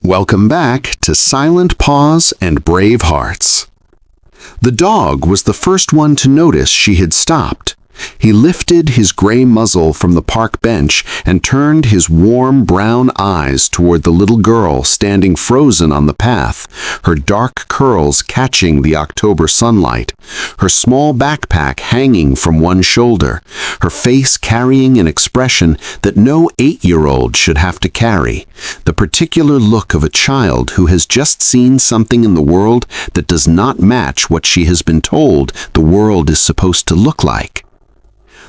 Welcome back to Silent Paws and Brave Hearts. The dog was the first one to notice she had stopped. He lifted his gray muzzle from the park bench and turned his warm brown eyes toward the little girl standing frozen on the path, her dark curls catching the October sunlight, her small backpack hanging from one shoulder, her face carrying an expression that no 8-year-old should have to carry, the particular look of a child who has just seen something in the world that does not match what she has been told the world is supposed to look like.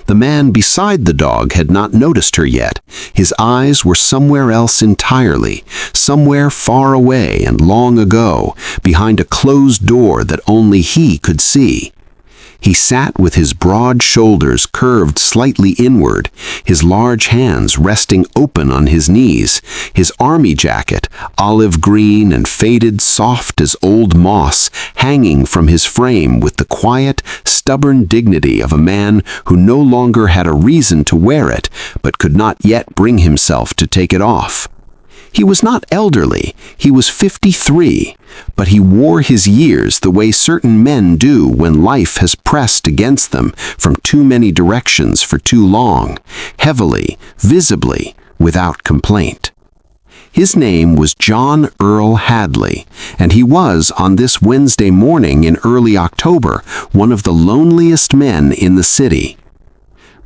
The man beside the dog had not noticed her yet. His eyes were somewhere else entirely, somewhere far away and long ago, behind a closed door that only he could see. He sat with his broad shoulders curved slightly inward, his large hands resting open on his knees, his army jacket, olive green and faded soft as old moss, hanging from his frame with the quiet, stubborn dignity of a man who no longer had a reason to wear it, but could not yet bring himself to take it off. He was not elderly, he was 53, but he wore his years the way certain men do when life has pressed against them from too many directions for too long, heavily, visibly, without complaint. His name was John Earl Hadley, and he was, on this Wednesday morning in early October, one of the loneliest men in the city.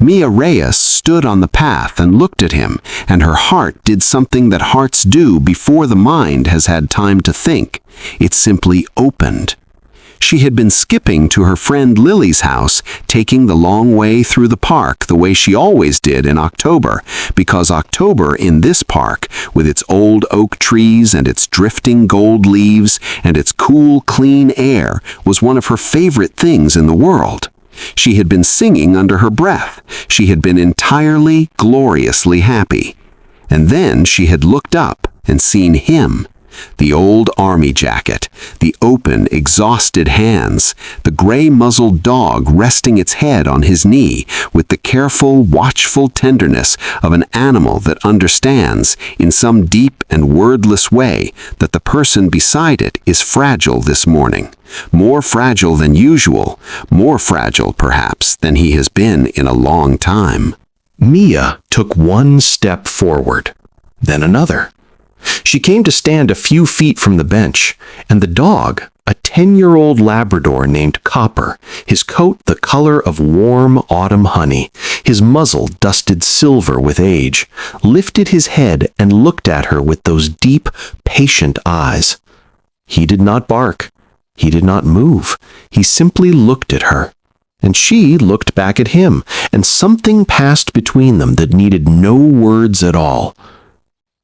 Mia Reyes stood on the path and looked at him, and her heart did something that hearts do before the mind has had time to think. It simply opened. She had been skipping to her friend Lily's house, taking the long way through the park the way she always did in October, because October in this park, with its old oak trees and its drifting gold leaves and its cool, clean air, was one of her favorite things in the world. She had been singing under her breath. She had been entirely, gloriously happy. And then she had looked up and seen him. The old army jacket, the open, exhausted hands, the gray-muzzled dog resting its head on his knee with the careful, watchful tenderness of an animal that understands, in some deep and wordless way, that the person beside it is fragile this morning. More fragile than usual, more fragile, perhaps, than he has been in a long time. Mia took one step forward, then another. She came to stand a few feet from the bench, and the dog, a 10-year-old Labrador named Copper, his coat the color of warm autumn honey, his muzzle dusted silver with age, lifted his head and looked at her with those deep, patient eyes. He did not bark. He did not move. He simply looked at her. And she looked back at him, and something passed between them that needed no words at all.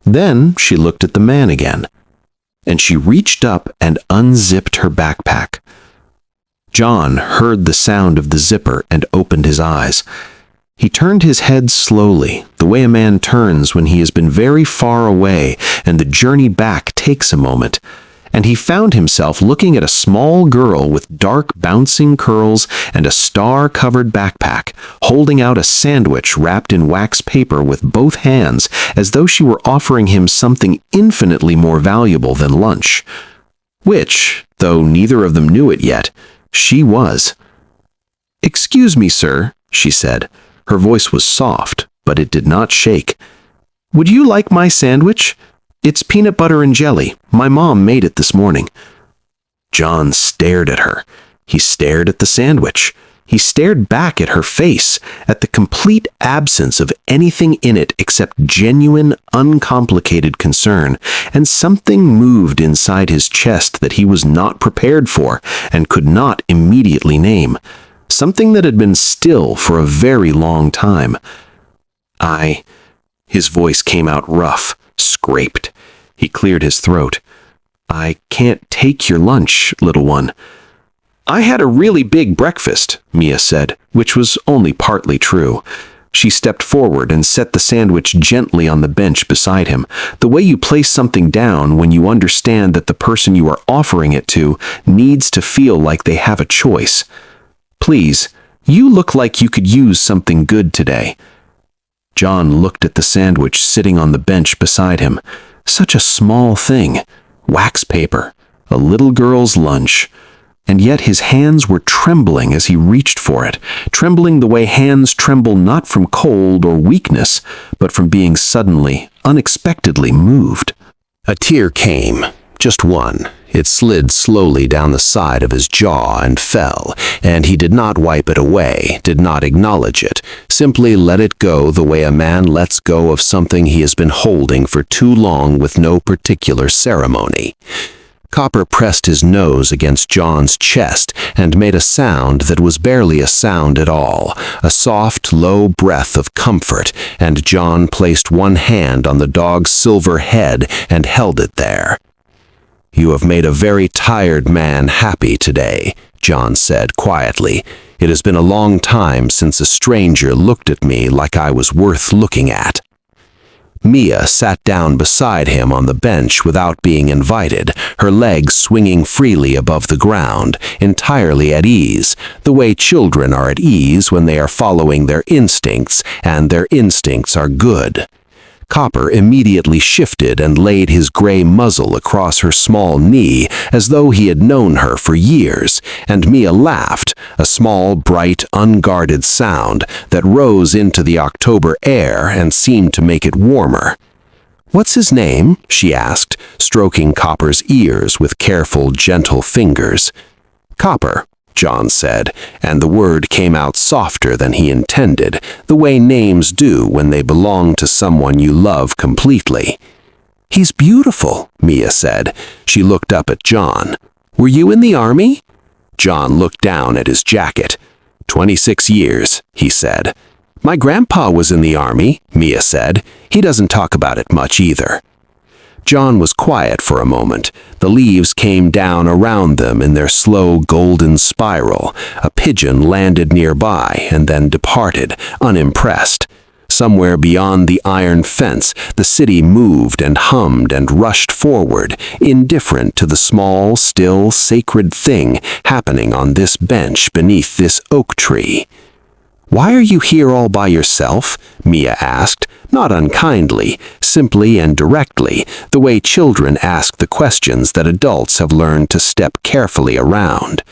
Then she looked at the man again, and she reached up and unzipped her backpack. John heard the sound of the zipper and opened his eyes. He turned his head slowly, the way a man turns when he has been very far away and the journey back takes a moment, and he found himself looking at a small girl with dark bouncing curls and a star-covered backpack, holding out a sandwich wrapped in wax paper with both hands as though she were offering him something infinitely more valuable than lunch. Which, though neither of them knew it yet, she was. "Excuse me, sir," she said. Her voice was soft, but it did not shake. "Would you like my sandwich? It's peanut butter and jelly. My mom made it this morning." John stared at her. He stared at the sandwich. He stared back at her face, at the complete absence of anything in it except genuine, uncomplicated concern, and something moved inside his chest that he was not prepared for and could not immediately name. Something that had been still for a very long time. His voice came out rough, scraped. He cleared his throat. "I can't take your lunch, little one." "I had a really big breakfast," Mia said, which was only partly true. She stepped forward and set the sandwich gently on the bench beside him, the way you place something down when you understand that the person you are offering it to needs to feel like they have a choice. "Please, you look like you could use something good today." John looked at the sandwich sitting on the bench beside him. Such a small thing. Wax paper. A little girl's lunch. And yet his hands were trembling as he reached for it, trembling the way hands tremble not from cold or weakness, but from being suddenly, unexpectedly moved. A tear came, just one. It slid slowly down the side of his jaw and fell, and he did not wipe it away, did not acknowledge it, simply let it go the way a man lets go of something he has been holding for too long with no particular ceremony. Copper pressed his nose against John's chest and made a sound that was barely a sound at all, a soft, low breath of comfort, and John placed one hand on the dog's silver head and held it there. "You have made a very tired man happy today," John said quietly. "It has been a long time since a stranger looked at me like I was worth looking at." Mia sat down beside him on the bench without being invited, her legs swinging freely above the ground, entirely at ease, the way children are at ease when they are following their instincts, and their instincts are good. Copper immediately shifted and laid his gray muzzle across her small knee as though he had known her for years, and Mia laughed, a small, bright, unguarded sound that rose into the October air and seemed to make it warmer. "What's his name?" she asked, stroking Copper's ears with careful, gentle fingers. "Copper," John said, and the word came out softer than he intended, the way names do when they belong to someone you love completely. "He's beautiful," Mia said. She looked up at John. "Were you in the army?" John looked down at his jacket. 26 years, he said. "My grandpa was in the army," Mia said. "He doesn't talk about it much either." John was quiet for a moment. The leaves came down around them in their slow golden spiral. A pigeon landed nearby and then departed, unimpressed. Somewhere beyond the iron fence, the city moved and hummed and rushed forward, indifferent to the small, still, sacred thing happening on this bench beneath this oak tree. "Why are you here all by yourself?" Mia asked, not unkindly, simply and directly, the way children ask the questions that adults have learned to step carefully around.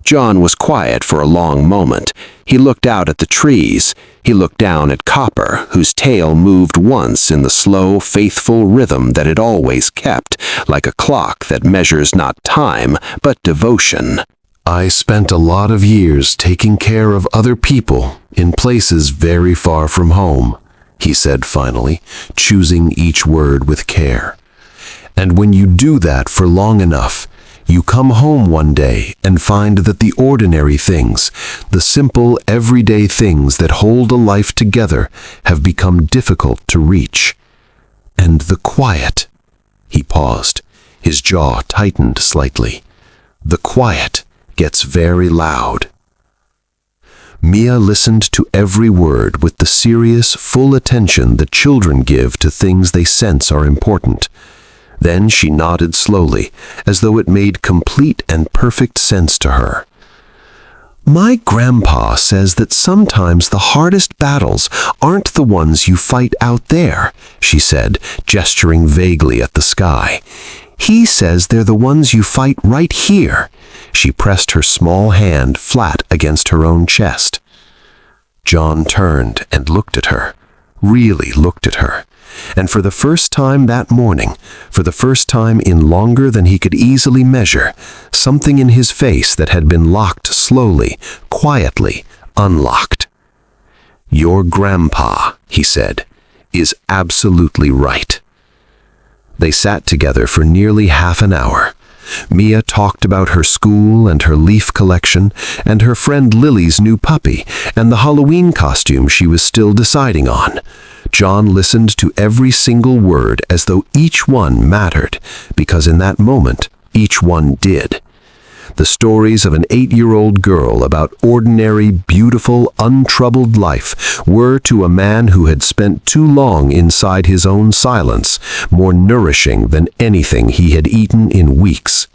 John was quiet for a long moment. He looked out at the trees. He looked down at Copper, whose tail moved once in the slow, faithful rhythm that it always kept, like a clock that measures not time, but devotion. "I spent a lot of years taking care of other people in places very far from home," he said finally, choosing each word with care. "And when you do that for long enough, you come home one day and find that the ordinary things, the simple, everyday things that hold a life together, have become difficult to reach. And the quiet," he paused, his jaw tightened slightly, "the quiet gets very loud." Mia listened to every word with the serious, full attention that children give to things they sense are important. Then she nodded slowly, as though it made complete and perfect sense to her. "My grandpa says that sometimes the hardest battles aren't the ones you fight out there," she said, gesturing vaguely at the sky. "He says they're the ones you fight right here." She pressed her small hand flat against her own chest. John turned and looked at her, really looked at her. And for the first time that morning, for the first time in longer than he could easily measure, something in his face that had been locked slowly, quietly, unlocked. "Your grandpa," he said, "is absolutely right." They sat together for nearly half an hour. Mia talked about her school and her leaf collection, and her friend Lily's new puppy, and the Halloween costume she was still deciding on. John listened to every single word as though each one mattered, because in that moment, each one did. The stories of an 8-year-old girl about ordinary, beautiful, untroubled life were, to a man who had spent too long inside his own silence, more nourishing than anything he had eaten in weeks.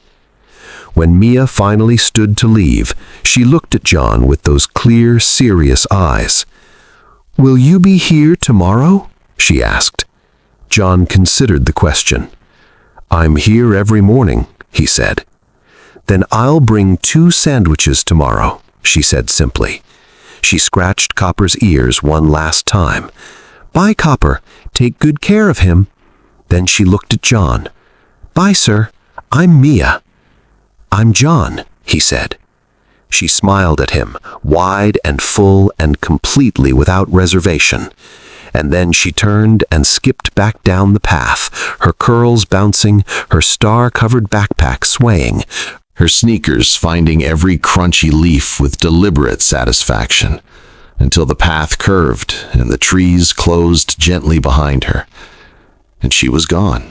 When Mia finally stood to leave, she looked at John with those clear, serious eyes. "Will you be here tomorrow?" she asked. John considered the question. "I'm here every morning," he said. "Then I'll bring 2 sandwiches tomorrow," she said simply. She scratched Copper's ears one last time. "Bye, Copper. Take good care of him." Then she looked at John. "Bye, sir. I'm Mia." "I'm John," he said. She smiled at him, wide and full and completely without reservation. And then she turned and skipped back down the path, her curls bouncing, her star-covered backpack swaying, her sneakers finding every crunchy leaf with deliberate satisfaction, until the path curved and the trees closed gently behind her, and she was gone.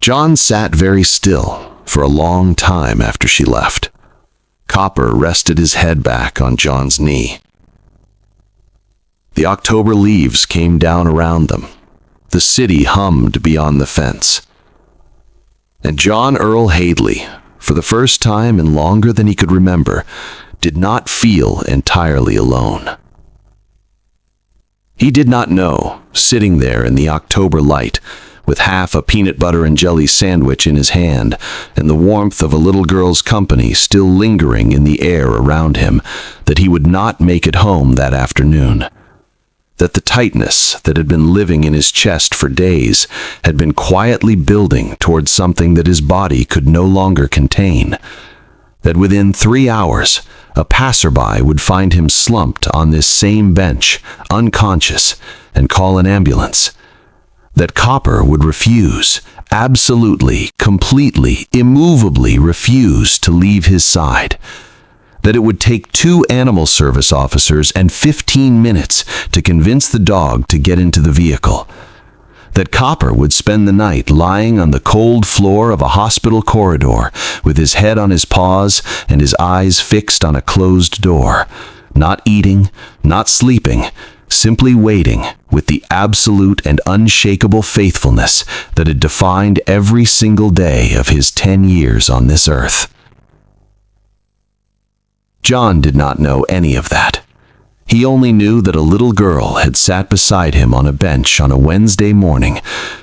John sat very still for a long time after she left. Copper rested his head back on John's knee. The October leaves came down around them. The city hummed beyond the fence. And John Earl Hadley, for the first time in longer than he could remember, did not feel entirely alone. He did not know, sitting there in the October light, with half a peanut butter and jelly sandwich in his hand, and the warmth of a little girl's company still lingering in the air around him, that he would not make it home that afternoon. That the tightness that had been living in his chest for days had been quietly building towards something that his body could no longer contain. That within 3 hours, a passerby would find him slumped on this same bench, unconscious, and call an ambulance. That Copper would refuse, absolutely, completely, immovably refuse to leave his side. That it would take 2 animal service officers and 15 minutes to convince the dog to get into the vehicle. That Copper would spend the night lying on the cold floor of a hospital corridor with his head on his paws and his eyes fixed on a closed door, not eating, not sleeping, simply waiting with the absolute and unshakable faithfulness that had defined every single day of his 10 years on this earth. John did not know any of that. He only knew that a little girl had sat beside him on a bench on a Wednesday morning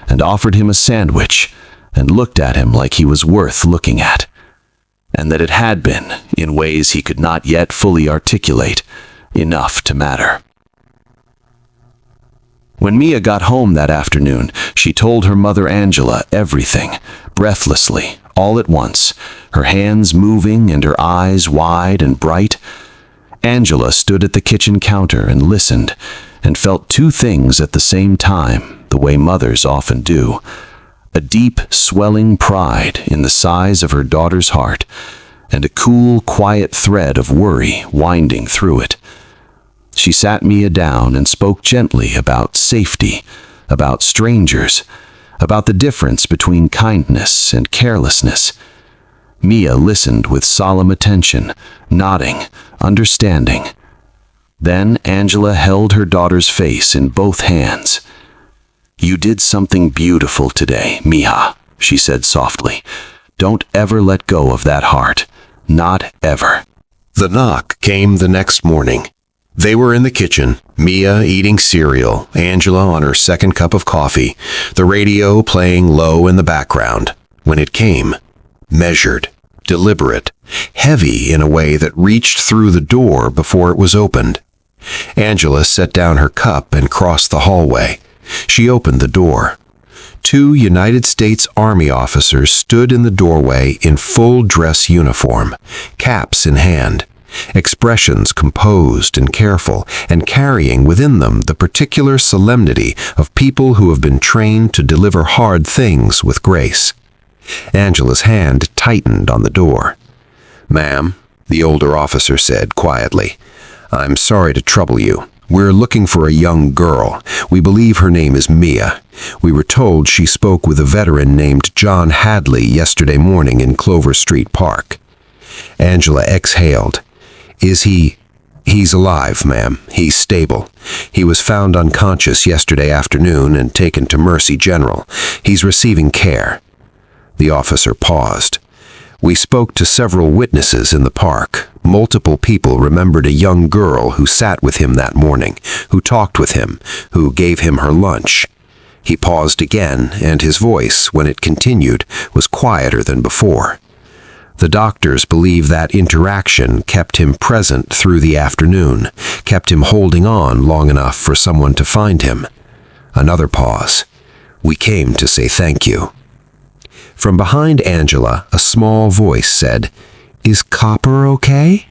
and offered him a sandwich and looked at him like he was worth looking at, and that it had been, in ways he could not yet fully articulate, enough to matter. When Mia got home that afternoon, she told her mother Angela everything, breathlessly, all at once, her hands moving and her eyes wide and bright. Angela stood at the kitchen counter and listened, and felt 2 things at the same time, the way mothers often do. A deep, swelling pride in the size of her daughter's heart, and a cool, quiet thread of worry winding through it. She sat Mia down and spoke gently about safety, about strangers, about the difference between kindness and carelessness. Mia listened with solemn attention, nodding, understanding. Then Angela held her daughter's face in both hands. "You did something beautiful today, Mija," she said softly. "Don't ever let go of that heart. Not ever." The knock came the next morning. They were in the kitchen, Mia eating cereal, Angela on her second cup of coffee, the radio playing low in the background, when it came. Measured, deliberate, heavy in a way that reached through the door before it was opened. Angela set down her cup and crossed the hallway. She opened the door. 2 United States Army officers stood in the doorway in full dress uniform, caps in hand, expressions composed and careful, and carrying within them the particular solemnity of people who have been trained to deliver hard things with grace. Angela's hand tightened on the door. "Ma'am," the older officer said quietly, "I'm sorry to trouble you. We're looking for a young girl. We believe her name is Mia. We were told she spoke with a veteran named John Hadley yesterday morning in Clover Street Park." Angela exhaled. He's alive, ma'am. He's stable. He was found unconscious yesterday afternoon and taken to Mercy General. He's receiving care." The officer paused. "We spoke to several witnesses in the park. Multiple people remembered a young girl who sat with him that morning, who talked with him, who gave him her lunch. He paused again, and his voice, when it continued, was quieter than before. The doctors believe that interaction kept him present through the afternoon, kept him holding on long enough for someone to find him. Another pause. We came to say thank you. From behind Angela, a small voice said, "Is Copper okay?"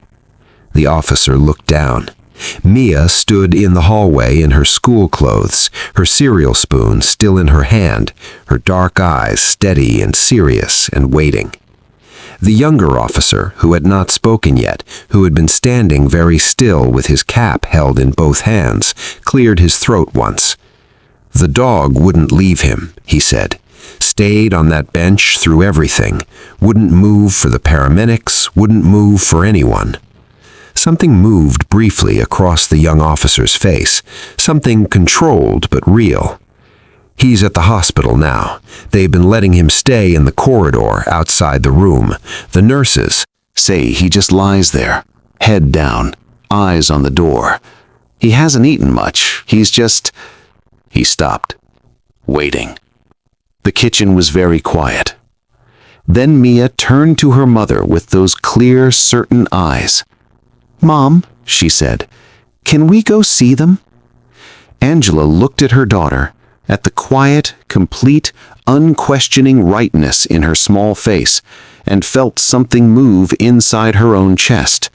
The officer looked down. Mia stood in the hallway in her school clothes, her cereal spoon still in her hand, her dark eyes steady and serious and waiting. The younger officer, who had not spoken yet, who had been standing very still with his cap held in both hands, cleared his throat once. "The dog wouldn't leave him," he said. "Stayed on that bench through everything. Wouldn't move for the paramedics, wouldn't move for anyone." Something moved briefly across the young officer's face, something controlled but real. "He's at the hospital now. They've been letting him stay in the corridor outside the room. The nurses say he just lies there, head down, eyes on the door. He hasn't eaten much. He's just—" He stopped, waiting. The kitchen was very quiet. Then Mia turned to her mother with those clear, certain eyes. "Mom," she said, "can we go see them?" Angela looked at her daughter, at the quiet, complete, unquestioning rightness in her small face, and felt something move inside her own chest,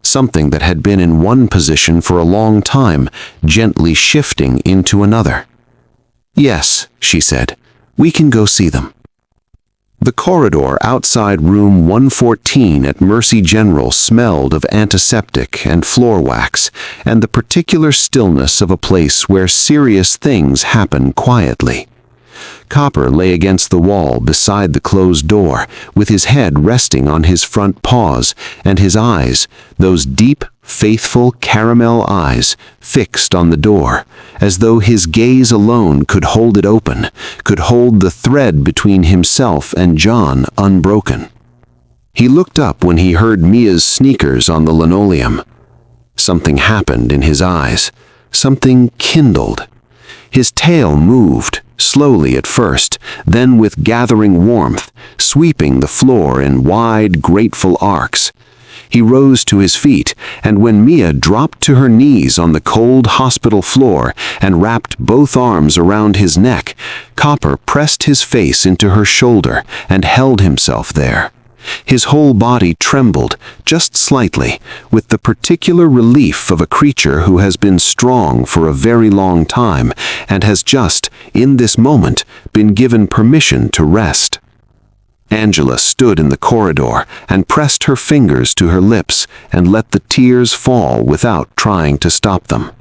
something that had been in one position for a long time, gently shifting into another. "Yes," she said, "we can go see them." The corridor outside room 114 at Mercy General smelled of antiseptic and floor wax, and the particular stillness of a place where serious things happen quietly. Copper lay against the wall beside the closed door, with his head resting on his front paws, and his eyes, those deep, faithful caramel eyes, fixed on the door, as though his gaze alone could hold it open, could hold the thread between himself and John unbroken. He looked up when he heard Mia's sneakers on the linoleum. Something happened in his eyes. Something kindled. His tail moved, slowly at first, then with gathering warmth, sweeping the floor in wide, grateful arcs. He rose to his feet, and when Mia dropped to her knees on the cold hospital floor and wrapped both arms around his neck, Copper pressed his face into her shoulder and held himself there. His whole body trembled, just slightly, with the particular relief of a creature who has been strong for a very long time and has just, in this moment, been given permission to rest. Angela stood in the corridor and pressed her fingers to her lips and let the tears fall without trying to stop them.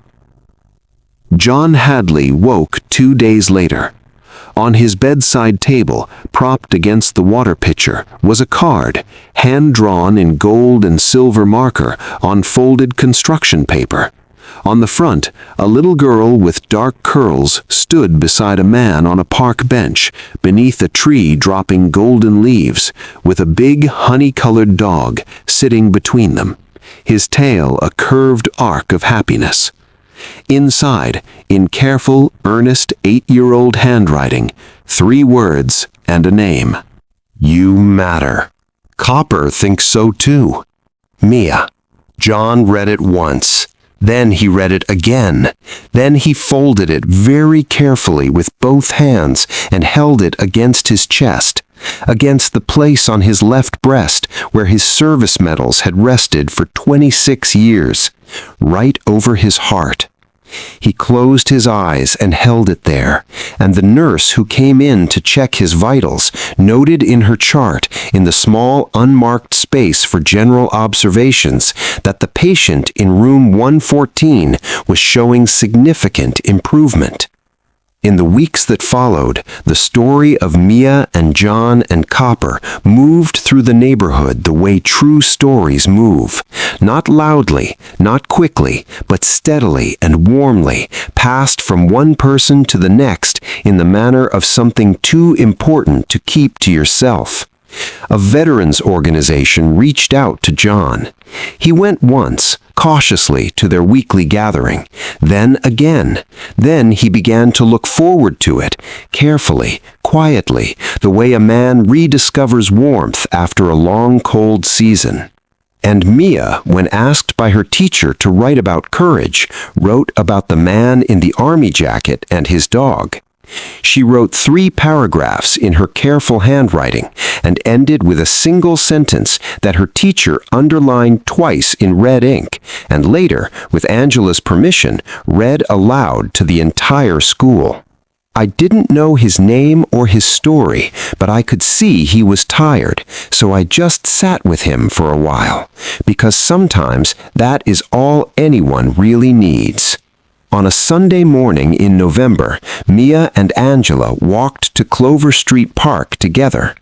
John Hadley woke 2 days later. On his bedside table, propped against the water pitcher, was a card, hand-drawn in gold and silver marker on folded construction paper. On the front, a little girl with dark curls stood beside a man on a park bench, beneath a tree dropping golden leaves, with a big honey-colored dog sitting between them, his tail a curved arc of happiness. Inside, in careful, earnest 8-year-old handwriting, 3 words and a name. "You matter." Copper thinks so too. Mia. John read it once. Then he read it again. Then he folded it very carefully with both hands and held it against his chest, against the place on his left breast where his service medals had rested for 26 years, right over his heart. He closed his eyes and held it there, and the nurse who came in to check his vitals noted in her chart, in the small unmarked space for general observations, that the patient in room 114 was showing significant improvement. In the weeks that followed, the story of Mia and John and Copper moved through the neighborhood the way true stories move, not loudly, not quickly, but steadily and warmly, passed from one person to the next in the manner of something too important to keep to yourself. A veterans organization reached out to John. He went once, cautiously, to their weekly gathering, then again. Then he began to look forward to it, carefully, quietly, the way a man rediscovers warmth after a long, cold season. And Mia, when asked by her teacher to write about courage, wrote about the man in the army jacket and his dog. She wrote 3 paragraphs in her careful handwriting and ended with a single sentence that her teacher underlined twice in red ink and later, with Angela's permission, read aloud to the entire school. I didn't know his name or his story, but I could see he was tired, so I just sat with him for a while, because sometimes that is all anyone really needs. On a Sunday morning in November, Mia and Angela walked to Clover Street Park together.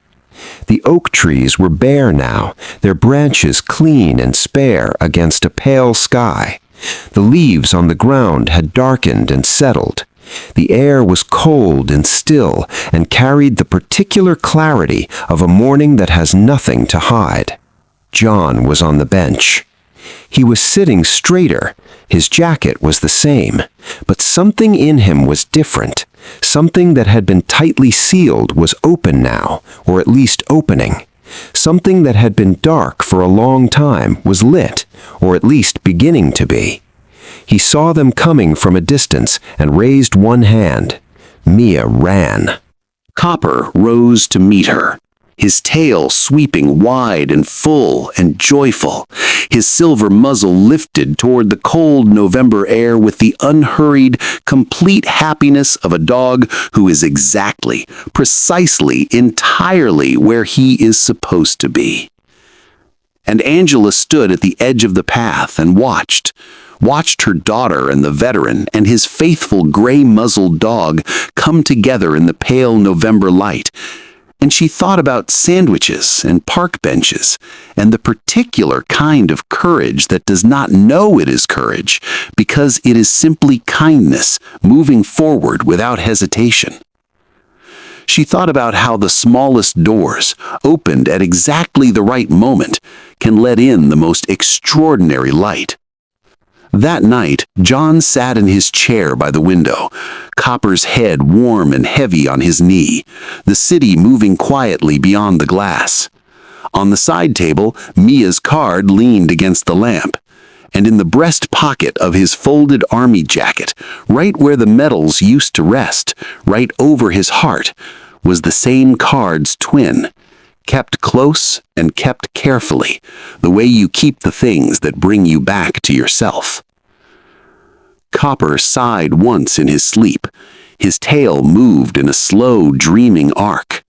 The oak trees were bare now, their branches clean and spare against a pale sky. The leaves on the ground had darkened and settled. The air was cold and still and carried the particular clarity of a morning that has nothing to hide. John was on the bench. He was sitting straighter. His jacket was the same, but something in him was different. Something that had been tightly sealed was open now, or at least opening. Something that had been dark for a long time was lit, or at least beginning to be. He saw them coming from a distance and raised one hand. Mia ran. Copper rose to meet her, his tail sweeping wide and full and joyful, his silver muzzle lifted toward the cold November air with the unhurried, complete happiness of a dog who is exactly, precisely, entirely where he is supposed to be. And Angela stood at the edge of the path and watched her daughter and the veteran and his faithful gray-muzzled dog come together in the pale November light. And she thought about sandwiches and park benches and the particular kind of courage that does not know it is courage because it is simply kindness moving forward without hesitation. She thought about how the smallest doors, opened at exactly the right moment, can let in the most extraordinary light. That night, John sat in his chair by the window, Copper's head warm and heavy on his knee, the city moving quietly beyond the glass. On the side table, Mia's card leaned against the lamp, and in the breast pocket of his folded army jacket, right where the medals used to rest, right over his heart, was the same card's twin, kept close and kept carefully, the way you keep the things that bring you back to yourself. Copper sighed once in his sleep. His tail moved in a slow, dreaming arc.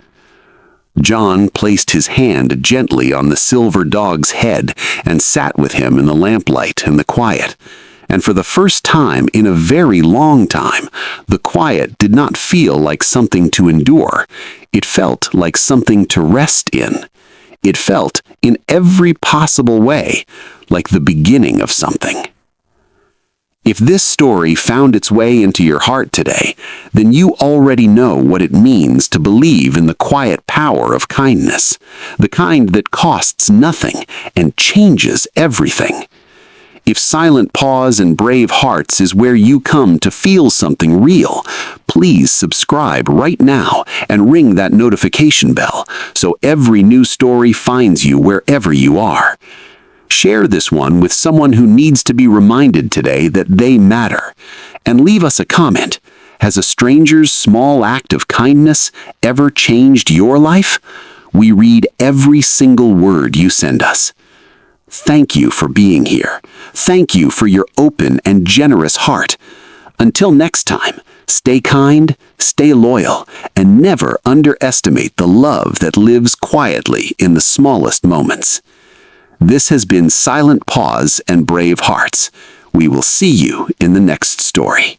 John placed his hand gently on the silver dog's head and sat with him in the lamplight and the quiet. And for the first time in a very long time, the quiet did not feel like something to endure. It felt like something to rest in. It felt, in every possible way, like the beginning of something. If this story found its way into your heart today, then you already know what it means to believe in the quiet power of kindness, the kind that costs nothing and changes everything. If Silent Paws and Brave Hearts is where you come to feel something real, please subscribe right now and ring that notification bell so every new story finds you wherever you are. Share this one with someone who needs to be reminded today that they matter. And leave us a comment. Has a stranger's small act of kindness ever changed your life? We read every single word you send us. Thank you for being here. Thank you for your open and generous heart. Until next time, stay kind, stay loyal, and never underestimate the love that lives quietly in the smallest moments. This has been Silent Paws and Brave Hearts. We will see you in the next story.